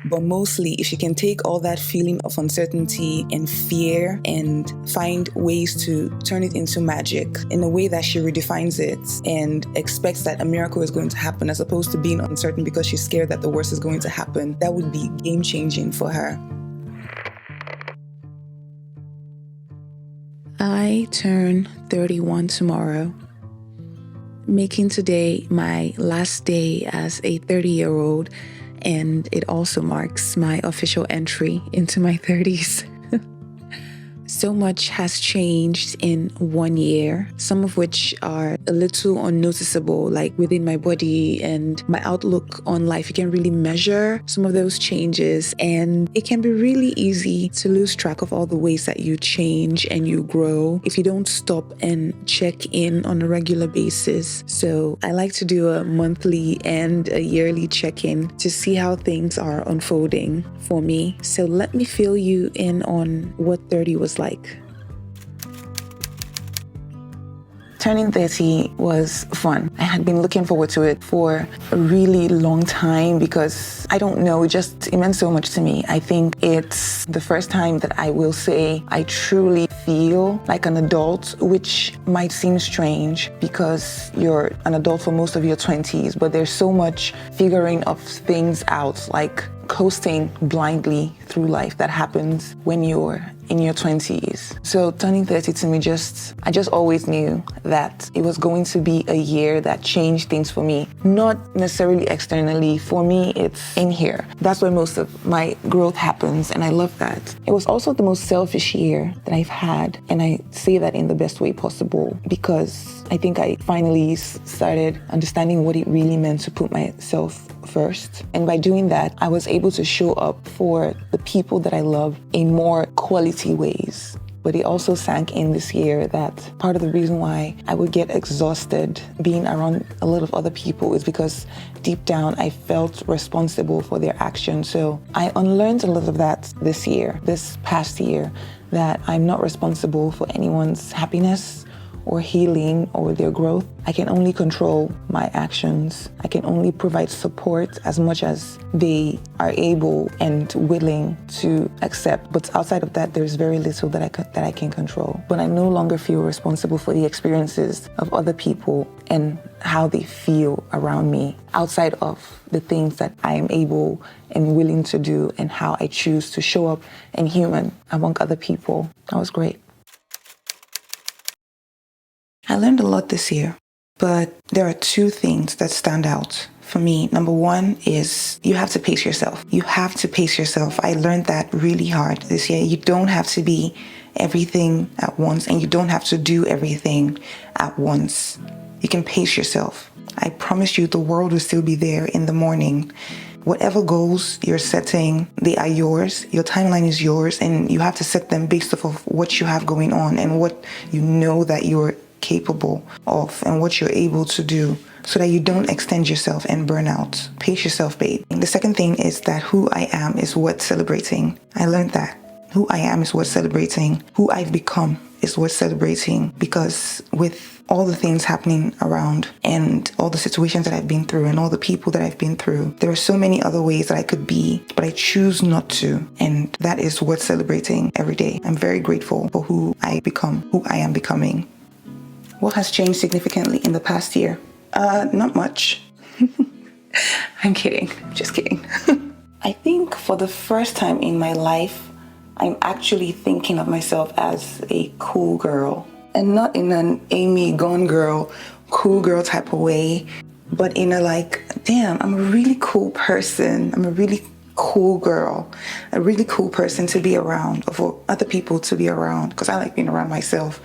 But mostly, if she can take all that feeling of uncertainty and fear and find ways to turn it into magic in a way that she redefines it and expects that a miracle is going to happen as opposed to being uncertain because she's scared that the worst is going to happen, that would be game-changing for her. I turn 31 tomorrow, making today my last day as a 30-year-old, and it also marks my official entry into my 30s. So much has changed in 1 year, some of which are a little unnoticeable, like within my body and my outlook on life. You can really measure some of those changes, and it can be really easy to lose track of all the ways that you change and you grow if you don't stop and check in on a regular basis. So I like to do a monthly and a yearly check-in to see how things are unfolding for me. So let me fill you in on what 30 was like. Turning 30 was fun. I had been looking forward to it for a really long time because I don't know, it meant so much to me. I think it's the first time that I will say I truly feel like an adult, which might seem strange because you're an adult for most of your 20s, but there's so much figuring of things out, like coasting blindly through life that happens when you're in your 20s. So turning 30 to me, I just always knew that it was going to be a year that changed things for me. Not necessarily externally. For me, it's in here. That's where most of my growth happens, and I love that. It was also the most selfish year that I've had, and I say that in the best way possible because I think I finally started understanding what it really meant to put myself first. And by doing that, I was able to show up for the people that I love in more quality ways. But it also sank in this year that part of the reason why I would get exhausted being around a lot of other people is because deep down I felt responsible for their actions. So I unlearned a lot of that this past year, that I'm not responsible for anyone's happiness or healing or their growth. I can only control my actions. I can only provide support as much as they are able and willing to accept. But outside of that, there's very little that I can control. But I no longer feel responsible for the experiences of other people and how they feel around me, outside of the things that I am able and willing to do and how I choose to show up and human among other people. That was great. I learned a lot this year, but there are two things that stand out for me. Number one is you have to pace yourself. You have to pace yourself. I learned that really hard this year. You don't have to be everything at once, and you don't have to do everything at once. You can pace yourself. I promise you the world will still be there in the morning. Whatever goals you're setting, they are yours. Your timeline is yours, and you have to set them based off of what you have going on and what you know that you're capable of and what you're able to do, so that you don't extend yourself and burn out. Pace yourself, babe. And the second thing is that who I am is worth celebrating. I learned that. Who I am is worth celebrating. Who I've become is worth celebrating, because with all the things happening around and all the situations that I've been through and all the people that I've been through, there are so many other ways that I could be, but I choose not to. And that is worth celebrating every day. I'm very grateful for who I become, who I am becoming. What has changed significantly in the past year? Not much. I'm kidding. Just kidding. I think for the first time in my life, I'm actually thinking of myself as a cool girl. And not in an Amy Gone Girl, cool girl type of way, but in a like, damn, I'm a really cool person. I'm a really cool girl, a really cool person to be around, or for other people to be around, because I like being around myself.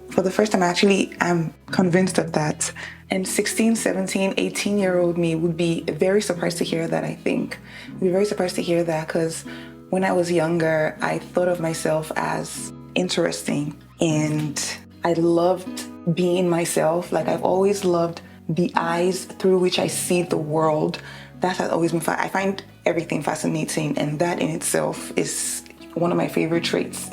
For the first time, I'm convinced of that. And 16, 17, 18-year-old me would be very surprised to hear that, I think. I'd be very surprised to hear that, because when I was younger, I thought of myself as interesting. And I loved being myself. Like, I've always loved the eyes through which I see the world. That has always been fun. I find everything fascinating, and that in itself is one of my favorite traits.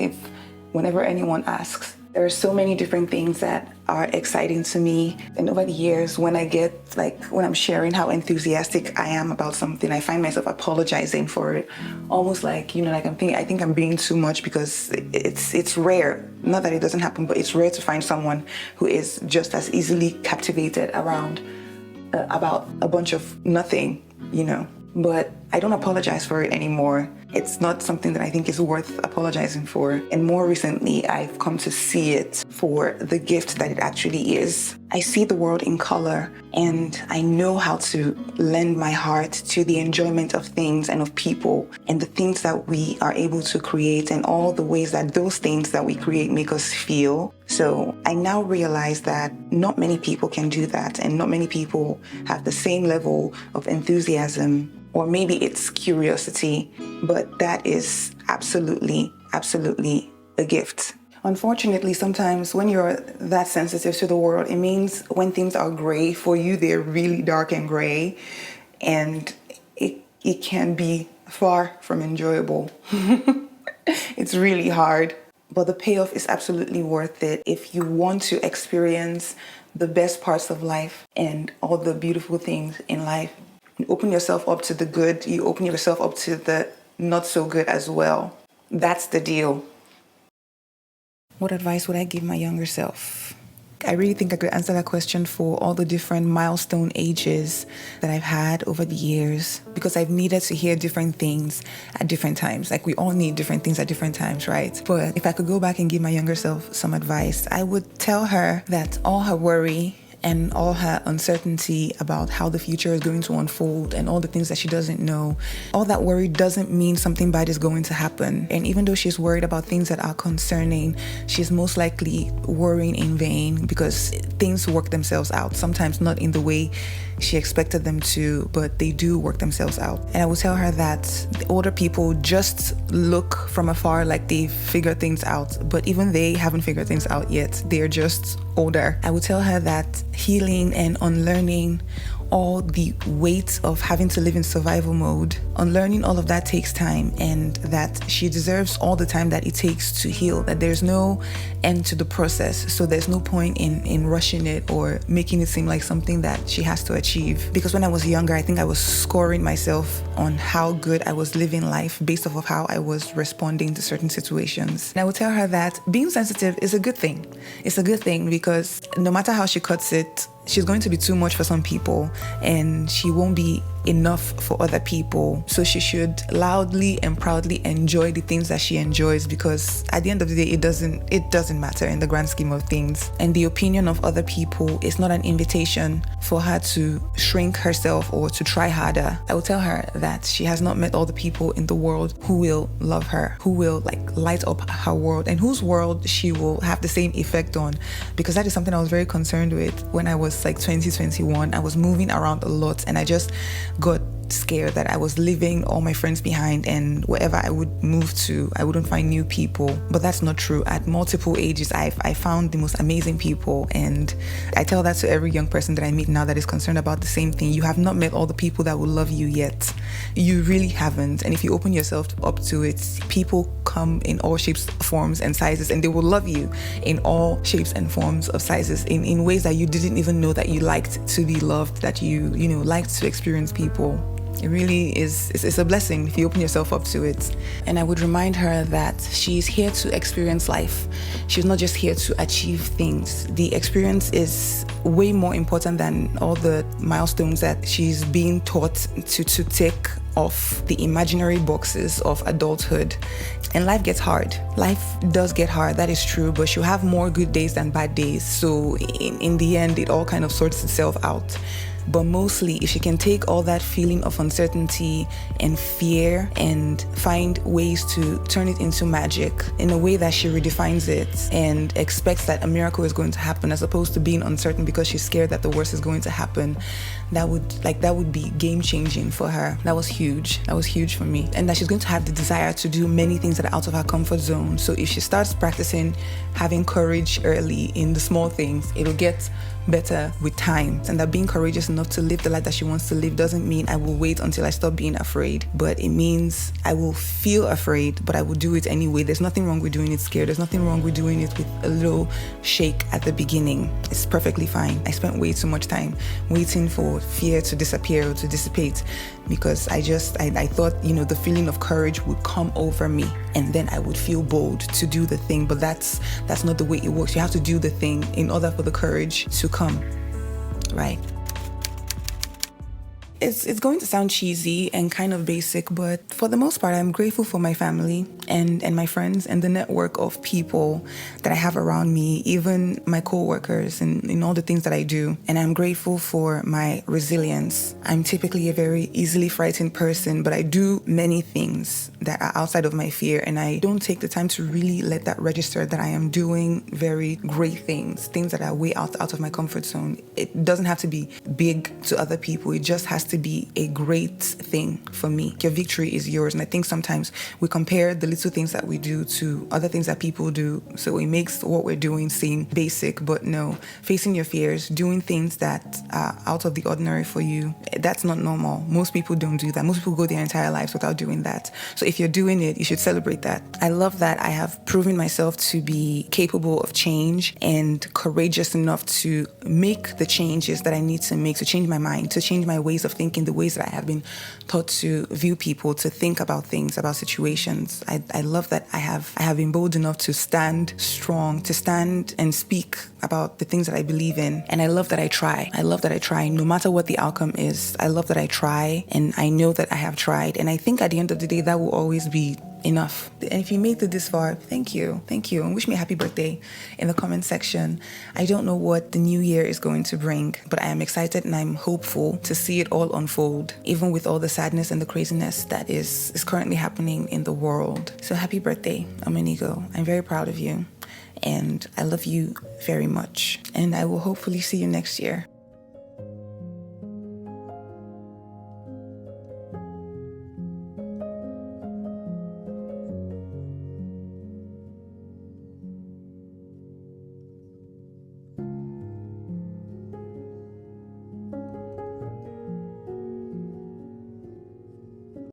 Whenever anyone asks, There are so many different things that are exciting to me. And over the years, when I'm sharing how enthusiastic I am about something, I find myself apologizing for it. Almost like, I think I'm being too much, because it's rare. Not that it doesn't happen, but it's rare to find someone who is just as easily captivated around about a bunch of nothing, But I don't apologize for it anymore. It's not something that I think is worth apologizing for. And more recently, I've come to see it for the gift that it actually is. I see the world in color, and I know how to lend my heart to the enjoyment of things and of people, and the things that we are able to create, and all the ways that those things that we create make us feel. So I now realize that not many people can do that, and not many people have the same level of enthusiasm, or maybe it's curiosity, but that is absolutely, absolutely a gift. Unfortunately, sometimes when you're that sensitive to the world, it means when things are gray for you, they're really dark and gray, and it can be far from enjoyable. It's really hard, but the payoff is absolutely worth it if you want to experience the best parts of life and all the beautiful things in life. You open yourself up to the good, you open yourself up to the not so good as well. That's the deal. What advice would I give my younger self? I really think I could answer that question for all the different milestone ages that I've had over the years, because I've needed to hear different things at different times. Like, we all need different things at different times, right? But if I could go back and give my younger self some advice, I would tell her that all her worry and all her uncertainty about how the future is going to unfold and all the things that she doesn't know, all that worry doesn't mean something bad is going to happen. And even though she's worried about things that are concerning, she's most likely worrying in vain, because things work themselves out. Sometimes not in the way she expected them to, but they do work themselves out. And I will tell her that the older people just look from afar like they've figured things out, but even they haven't figured things out yet. They're just older. I will tell her that healing and unlearning all the weight of having to live in survival mode, unlearning all of that takes time, and that she deserves all the time that it takes to heal, that there's no end to the process. So there's no point in rushing it or making it seem like something that she has to achieve. Because when I was younger, I think I was scoring myself on how good I was living life based off of how I was responding to certain situations. And I would tell her that being sensitive is a good thing. It's a good thing, because no matter how she cuts it, she's going to be too much for some people, and she won't be enough for other people. So she should loudly and proudly enjoy the things that she enjoys, because at the end of the day, it doesn't matter in the grand scheme of things. And the opinion of other people is not an invitation for her to shrink herself or to try harder. I will tell her that she has not met all the people in the world who will love her, who will light up her world, and whose world she will have the same effect on, because that is something I was very concerned with when I was 2021. I was moving around a lot, and I just got scared that I was leaving all my friends behind, and wherever I would move to, I wouldn't find new people. But that's not true. At multiple ages, I found the most amazing people, and I tell that to every young person that I meet now that is concerned about the same thing. You have not met all the people that will love you yet. You really haven't. And if you open yourself up to it, people come in all shapes, forms, and sizes, and they will love you in all shapes and forms of sizes, in ways that you didn't even know that you liked to be loved, that you liked to experience people. It really is, it's a blessing if you open yourself up to it. And I would remind her that she's here to experience life. She's not just here to achieve things. The experience is way more important than all the milestones that she's being taught to tick off the imaginary boxes of adulthood. And life gets hard. Life does get hard, that is true, but she'll have more good days than bad days. So in the end, it all kind of sorts itself out. But mostly, if she can take all that feeling of uncertainty and fear and find ways to turn it into magic in a way that she redefines it and expects that a miracle is going to happen, as opposed to being uncertain because she's scared that the worst is going to happen, that would be game changing for her. That was huge. That was huge for me. And that she's going to have the desire to do many things that are out of her comfort zone. So if she starts practicing having courage early in the small things, it'll get better with time, and that being courageous enough to live the life that she wants to live doesn't mean I will wait until I stop being afraid, but it means I will feel afraid, but I will do it anyway. There's nothing wrong with doing it scared. There's nothing wrong with doing it with a little shake at the beginning. It's perfectly fine. I spent way too much time waiting for fear to disappear or to dissipate, because I thought, the feeling of courage would come over me and then I would feel bold to do the thing. But that's not the way it works. You have to do the thing in order for the courage to come, right? It's going to sound cheesy and kind of basic, but for the most part, I'm grateful for my family and my friends and the network of people that I have around me, even my co-workers and in all the things that I do. And I'm grateful for my resilience. I'm typically a very easily frightened person, but I do many things that are outside of my fear, and I don't take the time to really let that register that I am doing very great things that are way out of my comfort zone. It doesn't have to be big to other people. It just has to be a great thing for me. Your victory is yours. And I think sometimes we compare the little things that we do to other things that people do, so it makes what we're doing seem basic. But no, facing your fears, doing things that are out of the ordinary for you, that's not normal. Most people don't do that. Most people go their entire lives without doing that. So if you're doing it, you should celebrate that. I love that I have proven myself to be capable of change and courageous enough to make the changes that I need to make, to change my mind, to change my ways of thinking, the ways that I have been taught to view people, to think about things, about situations. I love that I have been bold enough to stand strong, to stand and speak about the things that I believe in. And I love that I try. I love that I try no matter what the outcome is. I love that I try, and I know that I have tried. And I think at the end of the day, that will always be enough. And if you made it this far, thank you, and wish me a happy birthday in the comment section. I don't know what the new year is going to bring, but I am excited and I'm hopeful to see it all unfold, even with all the sadness and the craziness that is currently happening in the world. So happy birthday, Omenigo. I'm very proud of you, and I love you very much, and I will hopefully see you next year.